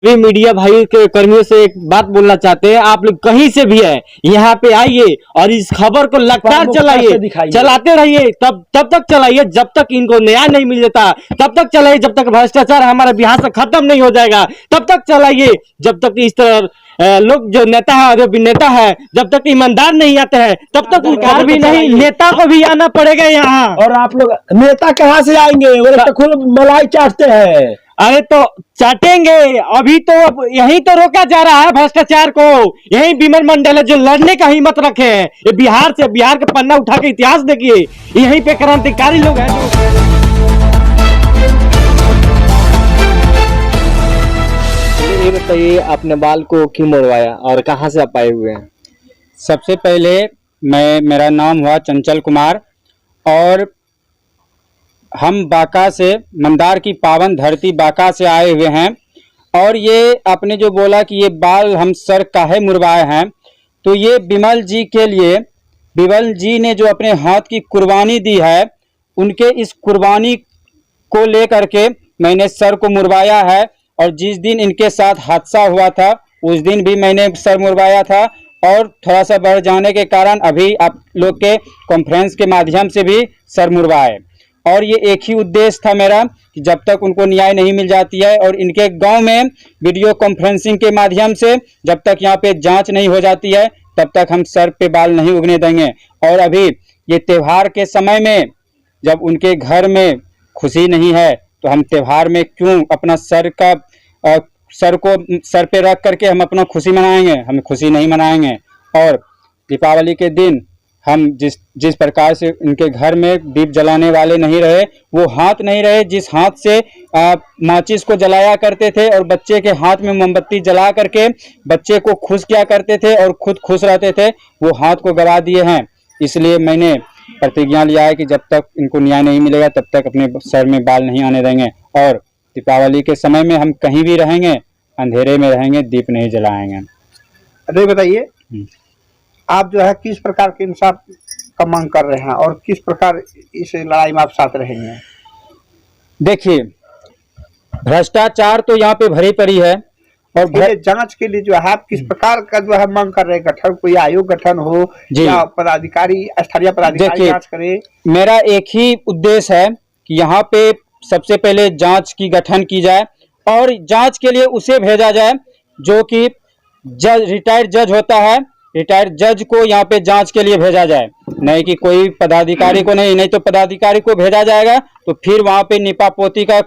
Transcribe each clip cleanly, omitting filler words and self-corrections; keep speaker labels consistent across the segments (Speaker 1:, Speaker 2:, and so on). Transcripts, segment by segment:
Speaker 1: भी मीडिया भाई के कर्मियों से एक बात बोलना चाहते हैं, आप लोग कहीं से भी है यहाँ पे आइए और इस खबर को लगातार चलाइए, चलाते रहिए, तब तक चलाइए जब तक इनको न्याय नहीं मिल जाता, तब तक चलाइए जब तक भ्रष्टाचार हमारे बिहार से खत्म नहीं हो जाएगा, तब तक चलाइए जब तक इस तरह लोग जो नेता है, जो नेता है, जब तक ईमानदार नहीं आते हैं तब तक उनका भी नहीं, नेता को भी आना पड़ेगा यहाँ।
Speaker 2: और आप लोग नेता कहाँ से आएंगे, वो तो खुद मलाई चाटते हैं।
Speaker 1: अरे तो चाटेंगे, अभी तो यही तो रोका जा रहा है भ्रष्टाचार को, यही विमल मंडल है जो लड़ने का हिम्मत रखे हैं। ये बिहार से, बिहार का पन्ना उठा के इतिहास देखिए, यहीं पे क्रांतिकारी लोग हैं जो। ये बताइए, आपने बाल को क्यों मुड़वाया और कहाँ से आप आए हुए हैं?
Speaker 3: सबसे पहले मेरा नाम हुआ चंचल कुमार और हम बांका से, मंदार की पावन धरती बांका से आए हुए हैं। और ये आपने जो बोला कि ये बाल हम सर काहे मुड़वाए हैं, तो ये विमल जी के लिए, विमल जी ने जो अपने हाथ की कुर्बानी दी है, उनके इस कुर्बानी को लेकर के मैंने सर को मुड़वाया है। और जिस दिन इनके साथ हादसा हुआ था उस दिन भी मैंने सर मुड़वाया था, और थोड़ा सा बढ़ जाने के कारण अभी आप लोग के कॉन्फ्रेंस के माध्यम से भी सर मुड़वाए। और ये एक ही उद्देश्य था मेरा कि जब तक उनको न्याय नहीं मिल जाती है और इनके गांव में वीडियो कॉन्फ्रेंसिंग के माध्यम से जब तक यहाँ पे जांच नहीं हो जाती है तब तक हम सर पे बाल नहीं उगने देंगे। और अभी ये त्यौहार के समय में जब उनके घर में खुशी नहीं है तो हम त्यौहार में क्यों अपना सर को सर पे रख करके हम अपना खुशी मनाएंगे? हम खुशी नहीं मनाएंगे। और दीपावली के दिन हम जिस प्रकार से उनके घर में दीप जलाने वाले नहीं रहे, वो हाथ नहीं रहे जिस हाथ से माचिस को जलाया करते थे और बच्चे के हाथ में मोमबत्ती जला करके बच्चे को खुश किया करते थे और खुद खुश रहते थे, वो हाथ को गवा दिए हैं। इसलिए मैंने प्रतिज्ञा लिया है कि जब तक इनको न्याय नहीं मिलेगा तब तक अपने सर में बाल नहीं आने देंगे। और दीपावली के समय में हम कहीं भी रहेंगे, अंधेरे में रहेंगे, दीप नहीं जलाएंगे।
Speaker 4: अरे बताइए, आप जो है किस प्रकार के इंसाफ का मांग कर रहे हैं और किस प्रकार इस लड़ाई में आप साथ रहेंगे?
Speaker 3: देखिए, भ्रष्टाचार तो यहाँ पे भरी पड़ी है और
Speaker 4: जांच के लिए जो है आप किस प्रकार का जो है मांग कर रहे हैं? गठन, कोई आयोग गठन हो या पदाधिकारी, स्थानीय पदाधिकारी जांच करे?
Speaker 3: मेरा एक ही उद्देश्य है कि यहाँ पे सबसे पहले जांच की गठन की जाए और जांच के लिए उसे भेजा जाए जो कि रिटायर्ड जज होता है, रिटायर्ड जज को यहाँ पे जांच के लिए भेजा जाए, नहीं कि कोई पदाधिकारी को नहीं तो पदाधिकारी को भेजा जाएगा तो फिर वहाँ पे निपापोती का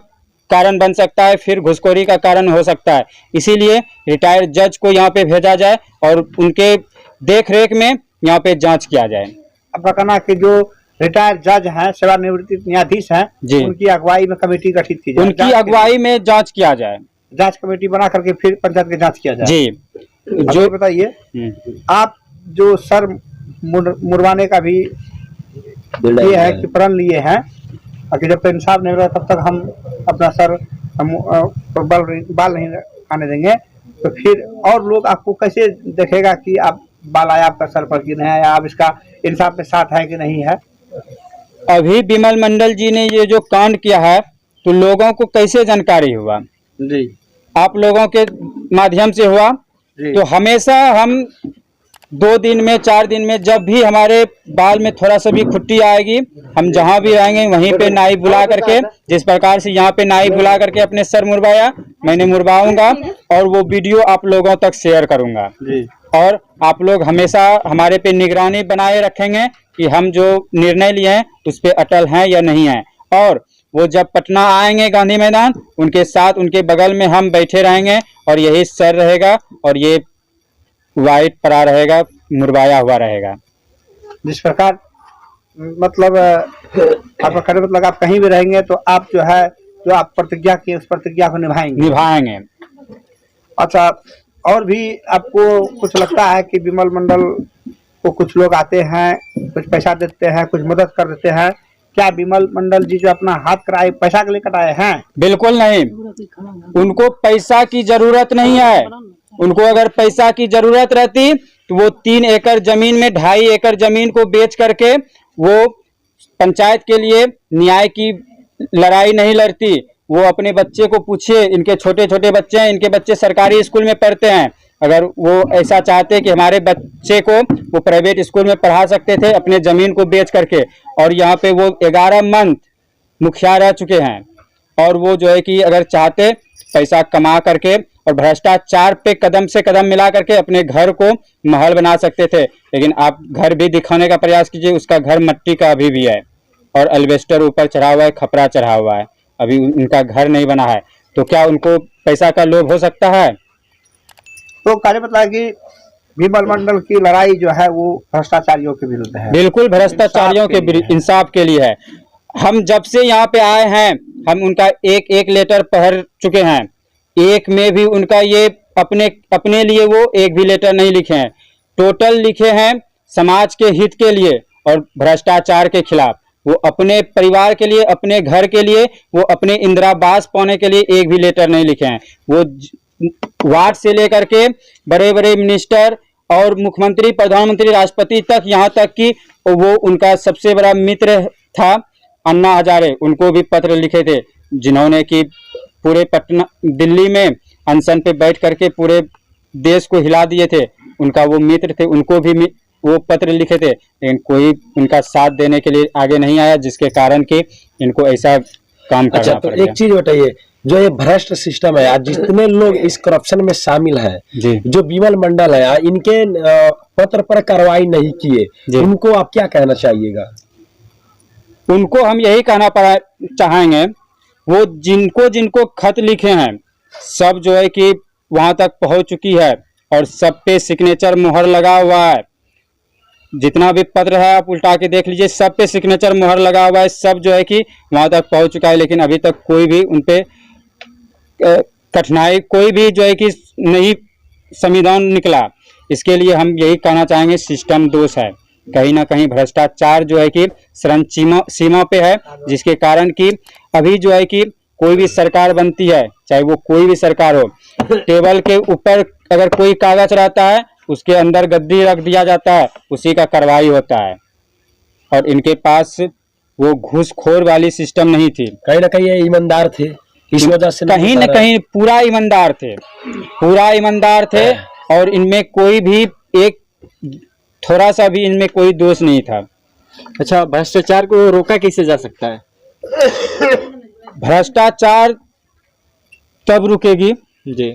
Speaker 3: कारण बन सकता है, फिर घुसखोरी का कारण हो सकता है। इसीलिए रिटायर्ड जज को यहाँ पे भेजा जाए और उनके देख रेख में यहाँ पे जांच किया जाए।
Speaker 4: आपका कहना कि जो रिटायर्ड जज हैं, सेवानिवृत्त न्यायाधीश हैं, उनकी अगुवाई में कमेटी गठित की जाए,
Speaker 3: उनकी अगुवाई में जांच किया जाए,
Speaker 4: जांच कमेटी बना करके फिर पंचायत की जांच किया जाए।
Speaker 3: जी।
Speaker 4: जो बताइए, आप जो सर मुड़वाने का भी ये है कि प्रण लिए हैं कि जब तक इंसाफ नहीं होगा तब तक हम अपना सर बाल नहीं आने देंगे, तो फिर और लोग आपको कैसे देखेगा कि आप बाल आया आपका सर पर कि नहीं आया, आप इसका इंसाफ में साथ है कि नहीं है?
Speaker 3: अभी विमल मंडल जी ने ये जो कांड किया है तो लोगों को कैसे जानकारी हुआ?
Speaker 4: जी,
Speaker 3: आप लोगों के माध्यम से हुआ। तो हमेशा हम 2 दिन में, 4 दिन में जब भी हमारे बाल में थोड़ा सा भी खुट्टी आएगी, हम जहाँ भी रहेंगे वहीं पे नाई बुला करके, जिस प्रकार से यहाँ पे नाई बुला करके अपने सर मुड़वाया, मैंने मुड़वाऊंगा और वो वीडियो आप लोगों तक शेयर करूंगा। और आप लोग हमेशा हमारे पे निगरानी बनाए रखेंगे कि हम जो निर्णय लिए हैं उस पे अटल हैं या नहीं हैं। और वो जब पटना आएंगे गांधी मैदान, उनके साथ उनके बगल में हम बैठे रहेंगे और यही सर रहेगा और ये वाइट पड़ा रहेगा, मुड़वाया हुआ रहेगा।
Speaker 4: जिस प्रकार मतलब आपका कहने मतलब आप कहीं भी रहेंगे तो आप जो है, जो आप प्रतिज्ञा की उस प्रतिज्ञा को निभाएंगे। अच्छा, और भी आपको कुछ लगता है कि विमल मंडल को कुछ लोग आते हैं, कुछ पैसा देते हैं, कुछ मदद कर देते हैं? क्या विमल मंडल जी जो अपना हाथ कराए पैसा के लिए कटाए हैं?
Speaker 3: बिल्कुल नहीं, उनको पैसा की जरूरत नहीं है। उनको अगर पैसा की जरूरत रहती तो वो 3 एकड़ जमीन में 2.5 एकड़ जमीन को बेच करके वो पंचायत के लिए न्याय की लड़ाई नहीं लड़ती, वो अपने बच्चे को पूछिए, इनके छोटे छोटे बच्चे हैं, इनके बच्चे सरकारी स्कूल में पढ़ते हैं, अगर वो ऐसा चाहते कि हमारे बच्चे को वो प्राइवेट स्कूल में पढ़ा सकते थे अपने ज़मीन को बेच करके, और यहाँ पे वो 11 मंथ मुखिया रह चुके हैं, और वो जो है कि अगर चाहते पैसा कमा करके और भ्रष्टाचार पे कदम से कदम मिला करके अपने घर को महल बना सकते थे। लेकिन आप घर भी दिखाने का प्रयास कीजिए, उसका घर मिट्टी का अभी भी है और एल्वेस्टर ऊपर चढ़ा हुआ है, खपरा चढ़ा हुआ है, अभी उनका घर नहीं बना है। तो क्या उनको पैसा का लोभ हो सकता है?
Speaker 4: तो कार्य मतलब कि विमल मंडल की लड़ाई जो है वो भ्रष्टाचारियों के विरुद्ध है।
Speaker 3: बिल्कुल भ्रष्टाचारियों के इंसाफ के लिए है। हम जब से यहाँ पे आए हैं हम उनका एक एक लेटर पढ़ चुके हैं, एक में भी उनका ये अपने लिए वो एक भी लेटर नहीं लिखे हैं, टोटल लिखे हैं समाज के हित के लिए और भ्रष्टाचार के खिलाफ। वो अपने परिवार के लिए, अपने घर के लिए, वो अपने इंदिरावास पाने के लिए एक भी लेटर नहीं लिखे हैं। वो वार्ड से लेकर के बड़े बड़े मिनिस्टर और मुख्यमंत्री, प्रधानमंत्री, राष्ट्रपति तक, यहाँ तक कि वो उनका सबसे बड़ा मित्र था अन्ना हजारे, उनको भी पत्र लिखे थे, जिन्होंने कि पूरे पटना दिल्ली में अनशन पे बैठ करके पूरे देश को हिला दिए थे। उनका वो मित्र थे, उनको भी वो पत्र लिखे थे, लेकिन कोई उनका साथ देने के लिए आगे नहीं आया, जिसके कारण कि इनको ऐसा काम करना
Speaker 2: अच्छा, तो
Speaker 3: पड़ गया।
Speaker 2: एक चीज बताइए, जो ये भ्रष्ट सिस्टम है, आज जितने लोग इस करप्शन में शामिल हैं, जो विमल मंडल है, इनके पत्र पर कार्रवाई नहीं किए, उनको आप क्या कहना चाहिएगा?
Speaker 3: उनको हम यही कहना चाहेंगे, वो जिनको जिनको खत लिखे हैं सब जो है कि वहां तक पहुंच चुकी है और सब पे सिग्नेचर मुहर लगा हुआ है। जितना भी पत्र है आप उल्टा के देख लीजिए, सब पे सिग्नेचर मुहर लगा हुआ है, सब जो है कि वहां तक पहुंच चुका है। लेकिन अभी तक कोई भी उनपे कठिनाई, कोई भी जो है कि नहीं संविधान निकला। इसके लिए हम यही कहना चाहेंगे, सिस्टम दोष है, कहीं ना कहीं भ्रष्टाचार जो है कि शरण सीमा पे है, जिसके कारण कि अभी जो है कि कोई भी सरकार बनती है, चाहे वो कोई भी सरकार हो, टेबल के ऊपर अगर कोई कागज रहता है उसके अंदर गद्दी रख दिया जाता है, उसी का कार्रवाई होता है। और इनके पास वो घूसखोर वाली सिस्टम नहीं थी,
Speaker 2: कहीं ना कहीं ये ईमानदार थे, इस वजह से
Speaker 3: कहीं न कहीं पूरा ईमानदार थे, पूरा ईमानदार थे, और इनमें कोई भी एक थोड़ा सा भी इनमें कोई दोष नहीं था।
Speaker 1: अच्छा, भ्रष्टाचार को रोका कैसे जा सकता है?
Speaker 3: भ्रष्टाचार तब रुकेगी
Speaker 1: जी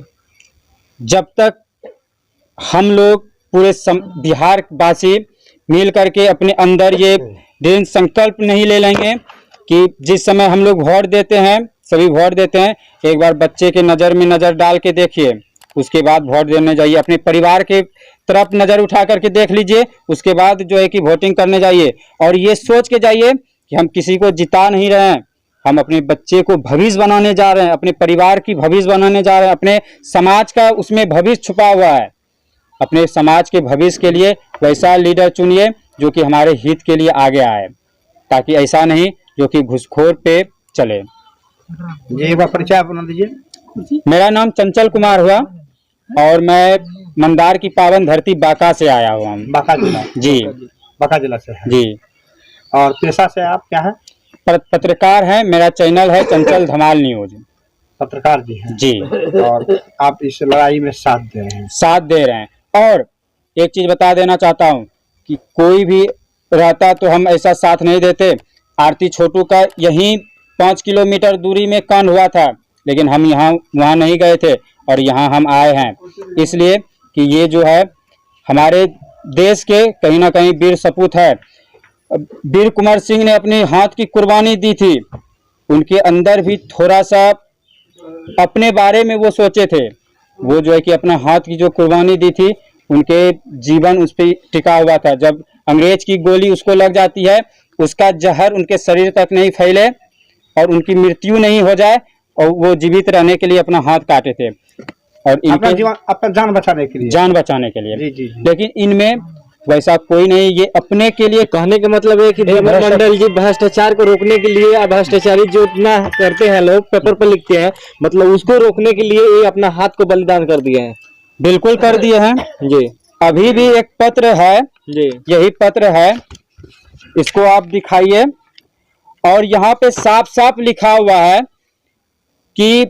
Speaker 3: जब तक हम लोग पूरे बिहार वासी मिल करके अपने अंदर ये दृढ़ संकल्प नहीं ले लेंगे कि जिस समय हम लोग वोट देते हैं, सभी वोट देते हैं, एक बार बच्चे के नज़र में नज़र डाल के देखिए, उसके बाद वोट देने जाइए। अपने परिवार के तरफ नज़र उठा करके देख लीजिए, उसके बाद जो है कि वोटिंग करने जाइए, और ये सोच के जाइए कि हम किसी को जिता नहीं रहे हैं, हम अपने बच्चे को भविष्य बनाने जा रहे हैं, अपने परिवार की भविष्य बनाने जा रहे हैं, अपने समाज का उसमें भविष्य छुपा हुआ है। अपने समाज के भविष्य के लिए वैसा लीडर चुनिए जो कि हमारे हित के लिए आगे आए, ताकि ऐसा नहीं जो कि घुसखोर पे चले।
Speaker 4: जी, एक बार परिचय बना दीजिए।
Speaker 3: मेरा नाम चंचल कुमार हुआ और मैं मंदार की पावन धरती बांका से आया हुआ हूँ।
Speaker 4: बांका जिला? जी, बांका जिला से है।
Speaker 3: जी।
Speaker 4: और पेशा से आप क्या है?
Speaker 3: पत्रकार हैं, मेरा चैनल है चंचल धमाल न्यूज।
Speaker 4: पत्रकार जी हैं? जी। और आप इस लड़ाई में साथ दे रहे हैं?
Speaker 3: साथ दे रहे हैं। और एक चीज बता देना चाहता हूँ कि कोई भी रहता तो हम ऐसा साथ नहीं देते। आरती छोटू का यहीं 5 किलोमीटर दूरी में कांड हुआ था, लेकिन हम वहाँ नहीं गए थे और यहाँ हम आए हैं, इसलिए कि ये जो है हमारे देश के कहीं ना कहीं वीर सपूत है। वीर कुंवर सिंह ने अपने हाथ की कुर्बानी दी थी, उनके अंदर भी थोड़ा सा अपने बारे में वो सोचे थे। वो जो है कि अपना हाथ की जो कुर्बानी दी थी, उनके जीवन उस पर टिका हुआ था। जब अंग्रेज की गोली उसको लग जाती है, उसका जहर उनके शरीर तक नहीं फैले और उनकी मृत्यु नहीं हो जाए, और वो जीवित रहने के लिए अपना हाथ काटे थे और
Speaker 4: अपना जीवन, अपना जान बचाने के लिए,
Speaker 3: जान बचाने के लिए।
Speaker 4: जी, जी, जी।
Speaker 3: लेकिन इनमें वैसा कोई नहीं, ये अपने के लिए।
Speaker 1: कहने का मतलब है कि विमल मंडल जी भ्रष्टाचार को रोकने के लिए, भ्रष्टाचारी जो इतना करते हैं लोग पेपर पर लिखते हैं, मतलब उसको रोकने के लिए ये अपना हाथ को बलिदान कर दिए हैं।
Speaker 3: बिल्कुल कर दिए हैं
Speaker 1: जी।
Speaker 3: अभी भी एक पत्र है
Speaker 1: जी,
Speaker 3: यही पत्र है, इसको आप दिखाइए, और यहाँ पे साफ साफ लिखा हुआ है कि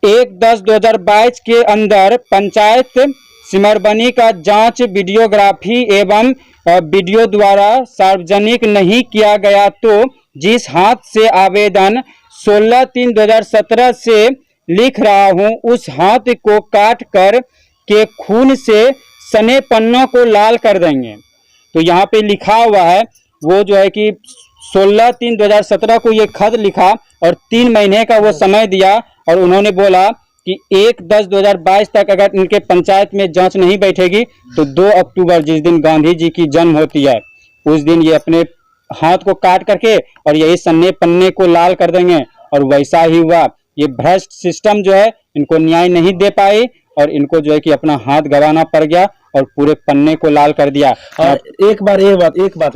Speaker 3: 1/10/2022 के अंदर पंचायत सिमरबनी का जांच वीडियोग्राफी एवं वीडियो द्वारा सार्वजनिक नहीं किया गया तो जिस हाथ से आवेदन 16/3/2017 से लिख रहा हूं उस हाथ को काट कर के खून से सने पन्नों को लाल कर देंगे। तो यहाँ पे लिखा हुआ है वो जो है कि 16/3/2017 को ये खत लिखा और 3 महीने का वो समय दिया और उन्होंने बोला कि 1/10/2022 तक अगर इनके पंचायत में जांच नहीं बैठेगी तो 2 अक्टूबर जिस दिन गांधी जी की जन्म होती है उस दिन ये अपने हाथ को काट करके और यही सन्ने पन्ने को लाल कर देंगे। और वैसा ही हुआ। ये भ्रष्ट सिस्टम जो है इनको न्याय नहीं दे पाई और इनको जो है कि अपना हाथ गंवाना पड़ गया और पूरे पन्ने को लाल कर दिया।
Speaker 2: और एक बात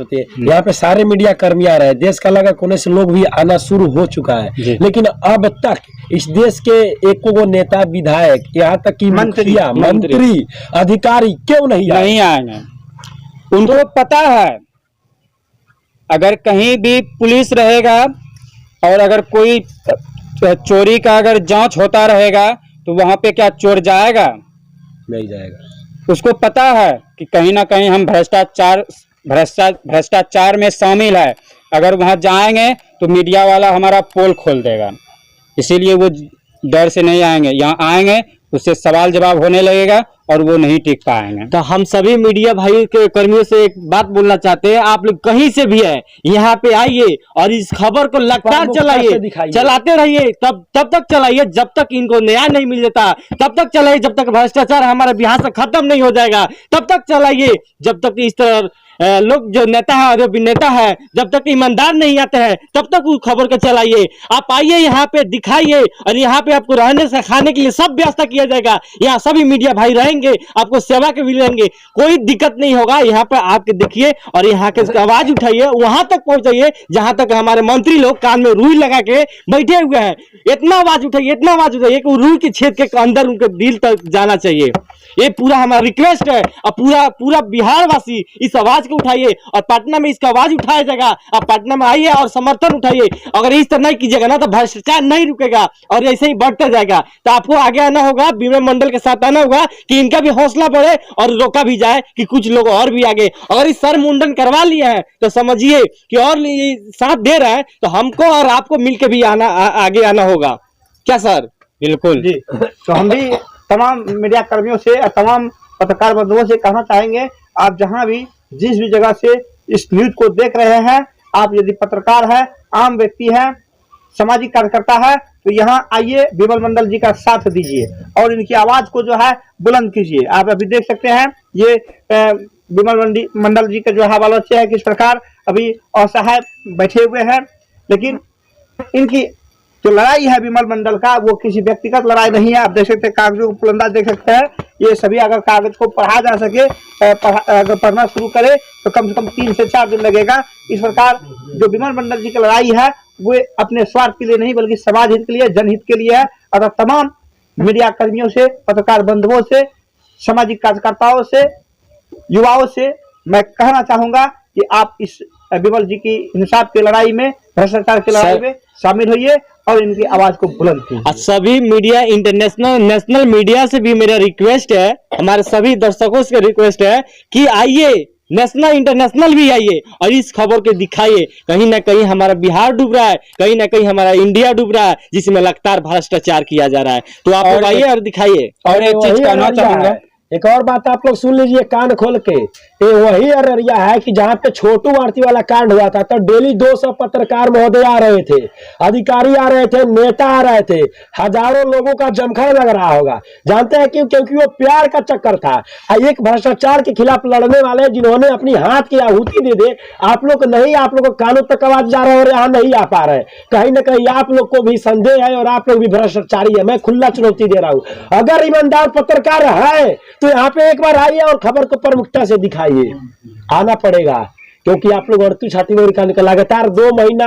Speaker 2: होती है, यहाँ पे सारे मीडिया कर्मी आ रहे हैं, देश का अलग कोने से लोग भी आना शुरू हो चुका है, लेकिन अब तक इस देश के एक को नेता विधायक यहाँ तक कि मंत्री अधिकारी क्यों नहीं
Speaker 3: आएंगे। उनको पता है अगर कहीं भी पुलिस रहेगा और अगर कोई चोरी का अगर जांच होता रहेगा तो वहां पे क्या चोर जाएगा?
Speaker 2: नहीं जाएगा।
Speaker 3: उसको पता है कि कहीं ना कहीं हम भ्रष्टाचार में शामिल है। अगर वहां जाएंगे तो मीडिया वाला हमारा पोल खोल देगा, इसीलिए वो डर से नहीं आएंगे। यहाँ आएंगे उससे सवाल जवाब होने लगेगा और वो नहीं टिक पाएंगे।
Speaker 1: तो हम सभी मीडिया भाई के कर्मियों से एक बात बोलना चाहते हैं, आप लोग कहीं से भी है यहाँ पे आइए और इस खबर को लगातार चलाइए, चलाते रहिए, तब तक चलाइए जब तक इनको न्याय नहीं मिल जाता, तब तक चलाइए जब तक भ्रष्टाचार हमारे बिहार से खत्म नहीं हो जाएगा, तब तक चलाइए जब तक इस तरह लोग जो नेता है और अभिनेता है जब तक ईमानदार नहीं आते हैं तब तक उस खबर को चलाइए। आप आइए यहाँ पे दिखाइए और यहाँ पे आपको रहने से खाने के लिए सब व्यवस्था किया जाएगा। यहाँ सभी मीडिया भाई रहेंगे, आपको सेवा के भी रहेंगे, कोई दिक्कत नहीं होगा। यहाँ पे आपके देखिए और यहाँ के आवाज उठाइए, वहां तक पहुंचाइए जहां तक हमारे मंत्री लोग कान में रुई लगा के बैठे हुए हैं। इतना आवाज उठाइए कि रुई के छेद के अंदर उनके दिल तक जाना चाहिए। ये पूरा हमारा रिक्वेस्ट है और पूरा बिहार वासी इस आवाज को उठाइए और पटना में इसका आवाज उठाया जाएगा। आप पटना में आइए और समर्थन उठाइए। अगर इस तरह नहीं कीजिएगा ना तो भ्रष्टाचार नहीं रुकेगा और ऐसे ही बढ़ता जाएगा। तो आपको आगे आना होगा, विमल मंडल के साथ आना होगा कि इनका भी हौसला बढ़े और रोका भी जाए कि कुछ लोग और भी आगे। अगर इस सर मुंडन करवा लिया है तो समझिए कि और साथ दे रहा है तो हमको और आपको मिलकर भी आगे आना होगा। क्या सर?
Speaker 3: बिल्कुल
Speaker 4: जी। तो हम भी तमाम मीडिया कर्मियों से और तमाम पत्रकार बंधुओं से कहना चाहेंगे, आप जहां भी जिस भी जगह से इस न्यूज को देख रहे हैं, आप यदि पत्रकार है, आम व्यक्ति है, सामाजिक कार्यकर्ता है तो यहाँ आइए, विमल मंडल जी का साथ दीजिए और इनकी आवाज को जो है बुलंद कीजिए। आप अभी देख सकते हैं ये विमल मंडल जी का जो है बाल बच्चे है किस प्रकार अभी असहाय बैठे हुए हैं, लेकिन इनकी जो लड़ाई है विमल मंडल का वो किसी व्यक्तिगत लड़ाई नहीं है। आप देख सकते हैं कागजों को पुलंदा देख सकते हैं। ये सभी अगर कागज को पढ़ा जा सके, अगर पढ़ना शुरू करे तो कम से कम 3 से 4 दिन लगेगा। इस प्रकार जो विमल मंडल जी की लड़ाई है वो अपने स्वार्थ के लिए नहीं बल्कि समाज हित के लिए, जनहित के लिए है। अगर तमाम मीडिया कर्मियों से, पत्रकार बंधुओं से, सामाजिक कार्यकर्ताओं से, युवाओं से मैं कहना चाहूंगा कि आप इस विमल जी की इंसाफ की लड़ाई में, भ्रष्टाचार की लड़ाई में शामिल होइए और इनकी आवाज को बुलंद कीजिए।
Speaker 1: सभी मीडिया, इंटरनेशनल, नेशनल मीडिया से भी मेरा रिक्वेस्ट है, हमारे सभी दर्शकों से रिक्वेस्ट है कि आइए, नेशनल इंटरनेशनल भी आइए और इस खबर को दिखाइए। कहीं ना कहीं हमारा बिहार डूब रहा है, कहीं ना कहीं हमारा इंडिया डूब रहा है जिसमें लगातार भ्रष्टाचार किया जा रहा है। तो आप लोग आइए और दिखाइए।
Speaker 3: और एक चीज कहना चाहूंगा,
Speaker 2: एक और बात आप लोग सुन लीजिए कान खोल के, ये वही अररिया है कि जहाँ पे छोटू आरती वाला कांड हुआ था तो डेली 200 पत्रकार महोदय आ रहे थे, अधिकारी आ रहे थे, नेता आ रहे थे, हजारों लोगों का जमखट लग रहा होगा। जानते हैं क्यों? क्योंकि वो प्यार का चक्कर था। एक भ्रष्टाचार के खिलाफ लड़ने वाले जिन्होंने अपनी हाथ की आहुति दे दे, आप लोग नहीं, आप लोग को कानून तक आवाज जा रहे हैं और यहाँ नहीं आ पा रहे। कहीं ना कहीं आप लोग को भी संदेह है और आप लोग भी भ्रष्टाचारी है। मैं खुला चुनौती दे रहा हूँ, अगर ईमानदार पत्रकार है तो यहाँ पे एक बार आइए और खबर को प्रमुखता से दिखाइए। आना पड़ेगा क्योंकि आप लोग अड़ती छाती में लगातार 2 महीना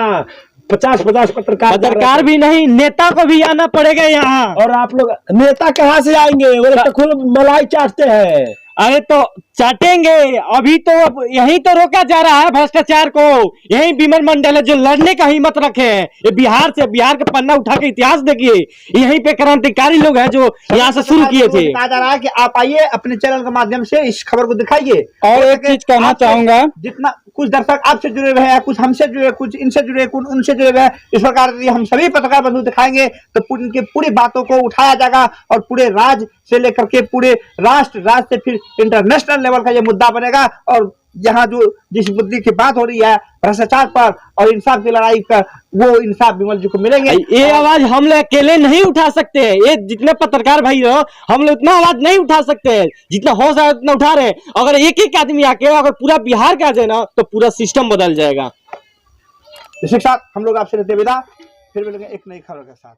Speaker 2: 50-50 पत्रकार
Speaker 1: भी नहीं, नेता को भी आना पड़ेगा यहाँ।
Speaker 2: और आप लोग नेता कहाँ से आएंगे? वो तो खुद मलाई चाटते हैं।
Speaker 1: अरे तो चाटेंगे, अभी तो अब यही तो रोका जा रहा है भ्रष्टाचार को। यही विमल मंडल है जो लड़ने का हिम्मत रखे हैं। ये बिहार से, बिहार का पन्ना उठा के इतिहास देखिए, यहीं पे क्रांतिकारी लोग हैं जो यहाँ से शुरू किए थे।
Speaker 4: कहा जा रहा है कि आप आइए अपने चैनल के माध्यम से इस खबर को दिखाइए।
Speaker 3: और एक चीज कहना चाहूंगा,
Speaker 4: जितना कुछ दर्शक आपसे जुड़े हुए हैं, कुछ हमसे जुड़े, कुछ इनसे जुड़े, कुछ उनसे जुड़े हुए हैं, इस प्रकार हम सभी पत्रकार बंधु दिखाएंगे तो उनकी पूरी बातों को उठाया जाएगा और पूरे राज्य से लेकर के पूरे राष्ट्र, राज्य से फिर इंटरनेशनल लेवल का ये मुद्दा बनेगा। और यहाँ जो जिस मुद्दे की बात हो रही है भ्रष्टाचार पर और इंसाफ की लड़ाई का, वो इंसाफ विमल जी को मिलेंगे।
Speaker 1: ये आवाज हम लोग अकेले नहीं उठा सकते हैं। ये जितने पत्रकार भाई हो, हम लोग उतना आवाज नहीं उठा सकते हैं, जितना हो जाए उतना उठा रहे हैं। अगर एक एक आदमी आके अगर पूरा बिहार का आ जाए ना तो पूरा सिस्टम बदल जाएगा।
Speaker 4: इसी के साथ हम लोग आपसे लेते विदा, फिर मिलेंगे एक नई खबर के साथ।